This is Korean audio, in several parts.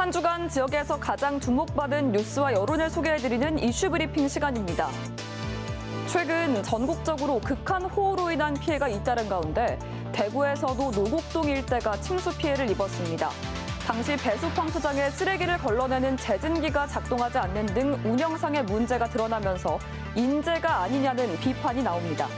한 주간 지역에서 가장 주목받은 뉴스와 여론을 소개해드리는 이슈 브리핑 시간입니다. 최근 전국적으로 극한 호우로 인한 피해가 잇따른 가운데 대구에서도 노곡동 일대가 침수 피해를 입었습니다. 당시 배수펌프장에 쓰레기를 걸러내는 제진기가 작동하지 않는 등 운영상의 문제가 드러나면서 인재가 아니냐는 비판이 나옵니다.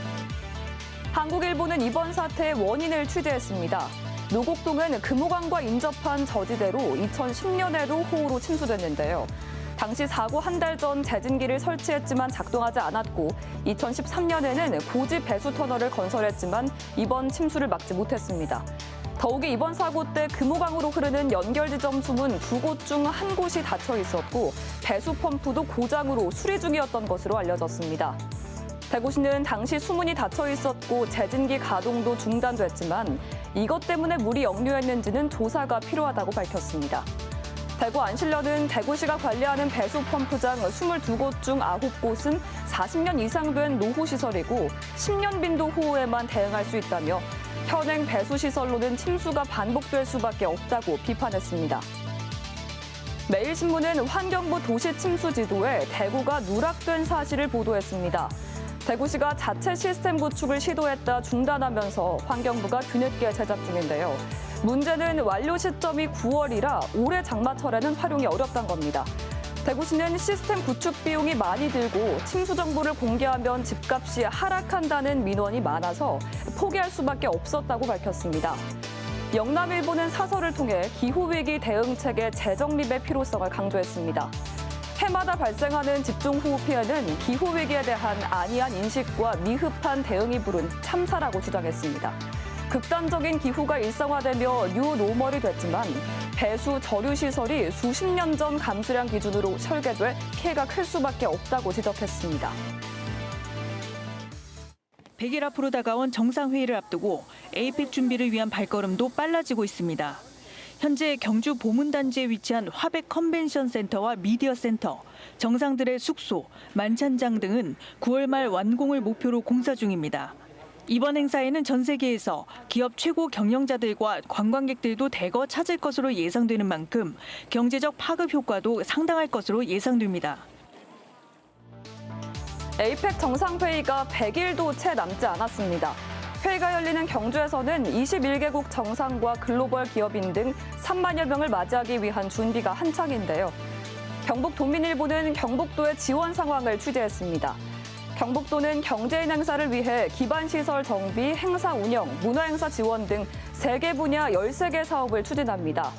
한국일보는 이번 사태의 원인을 취재했습니다. 노곡동은 금호강과 인접한 저지대로 2010년에도 호우로 침수됐는데요. 당시 사고 한 달 전 제진기를 설치했지만 작동하지 않았고 2013년에는 고지 배수 터널을 건설했지만 이번 침수를 막지 못했습니다. 더욱이 이번 사고 때 금호강으로 흐르는 연결 지점 숨은 두 곳 중 한 곳이 닫혀 있었고 배수 펌프도 고장으로 수리 중이었던 것으로 알려졌습니다. 대구시는 당시 수문이 닫혀 있었고 제진기 가동도 중단됐지만 이것 때문에 물이 역류했는지는 조사가 필요하다고 밝혔습니다. 대구 안실련은 대구시가 관리하는 배수 펌프장 22곳 중 9곳은 40년 이상 된 노후시설이고 10년 빈도 호우에만 대응할 수 있다며 현행 배수시설로는 침수가 반복될 수밖에 없다고 비판했습니다. 매일신문은 환경부 도시침수지도에 대구가 누락된 사실을 보도했습니다. 대구시가 자체 시스템 구축을 시도했다 중단하면서 환경부가 뒤늦게 제작 중인데요. 문제는 완료 시점이 9월이라 올해 장마철에는 활용이 어렵다는 겁니다. 대구시는 시스템 구축 비용이 많이 들고 침수 정보를 공개하면 집값이 하락한다는 민원이 많아서 포기할 수밖에 없었다고 밝혔습니다. 영남일보는 사설을 통해 기후위기 대응책의 재정립의 필요성을 강조했습니다. 해마다 발생하는 집중호우 피해는 기후위기에 대한 안이한 인식과 미흡한 대응이 부른 참사라고 주장했습니다. 극단적인 기후가 일상화되며 뉴노멀이 됐지만 배수 저류 시설이 수십 년 전 감수량 기준으로 설계돼 피해가 클 수밖에 없다고 지적했습니다. 100일 앞으로 다가온 정상회의를 앞두고 에이펙 준비를 위한 발걸음도 빨라지고 있습니다. 현재 경주 보문단지에 위치한 화백 컨벤션 센터와 미디어 센터, 정상들의 숙소, 만찬장 등은 9월 말 완공을 목표로 공사 중입니다. 이번 행사에는 전 세계에서 기업 최고 경영자들과 관광객들도 대거 찾을 것으로 예상되는 만큼 경제적 파급 효과도 상당할 것으로 예상됩니다. 에이펙 정상회의가 100일도 채 남지 않았습니다. 회의가 열리는 경주에서는 21개국 정상과 글로벌 기업인 등 3만여 명을 맞이하기 위한 준비가 한창인데요. 경북도민일보는 경북도의 지원 상황을 취재했습니다. 경북도는 경제인 행사를 위해 기반시설 정비, 행사 운영, 문화행사 지원 등 3개 분야 13개 사업을 추진합니다.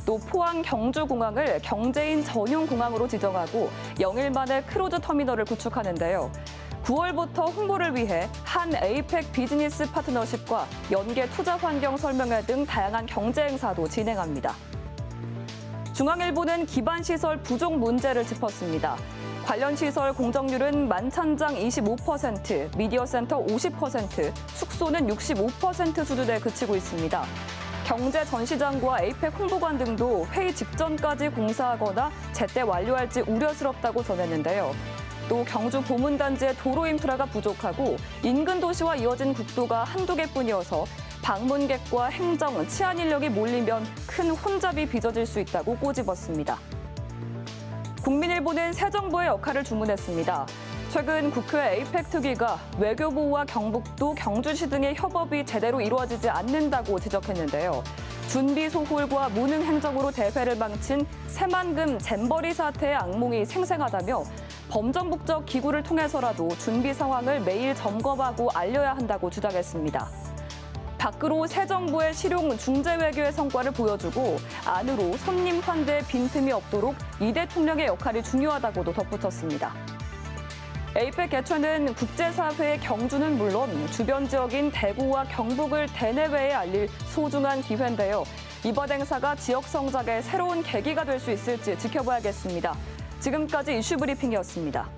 또 포항 경주공항을 경제인 전용 공항으로 지정하고 영일 만에 크루즈 터미널을 구축하는데요. 9월부터 홍보를 위해 한 에이펙 비즈니스 파트너십과 연계 투자 환경 설명회 등 다양한 경제 행사도 진행합니다. 중앙일보는 기반시설 부족 문제를 짚었습니다. 관련 시설 공정률은 만찬장 25%, 미디어 센터 50%, 숙소는 65% 수준에 그치고 있습니다. 경제 전시장과 에이펙 홍보관 등도 회의 직전까지 공사하거나 제때 완료할지 우려스럽다고 전했는데요. 또 경주 보문단지의 도로 인프라가 부족하고 인근 도시와 이어진 국도가 한두 개뿐이어서 방문객과 행정, 치안 인력이 몰리면 큰 혼잡이 빚어질 수 있다고 꼬집었습니다. 국민일보는 새 정부의 역할을 주문했습니다. 최근 국회 에이펙 특위가 외교부와 경북도, 경주시 등의 협업이 제대로 이루어지지 않는다고 지적했는데요. 준비 소홀과 무능 행정으로 대회를 망친 새만금 잼버리 사태의 악몽이 생생하다며 범정북적 기구를 통해서라도 준비 상황을 매일 점검하고 알려야 한다고 주장했습니다. 밖으로 새 정부의 실용 중재 외교의 성과를 보여주고 안으로 손님 환대에 빈틈이 없도록 이 대통령의 역할이 중요하다고도 덧붙였습니다. 에이펙 개최는 국제사회의 경주는 물론 주변 지역인 대구와 경북을 대내외에 알릴 소중한 기회인데요. 이번 행사가 지역 성장의 새로운 계기가 될 수 있을지 지켜봐야겠습니다. 지금까지 이슈 브리핑이었습니다.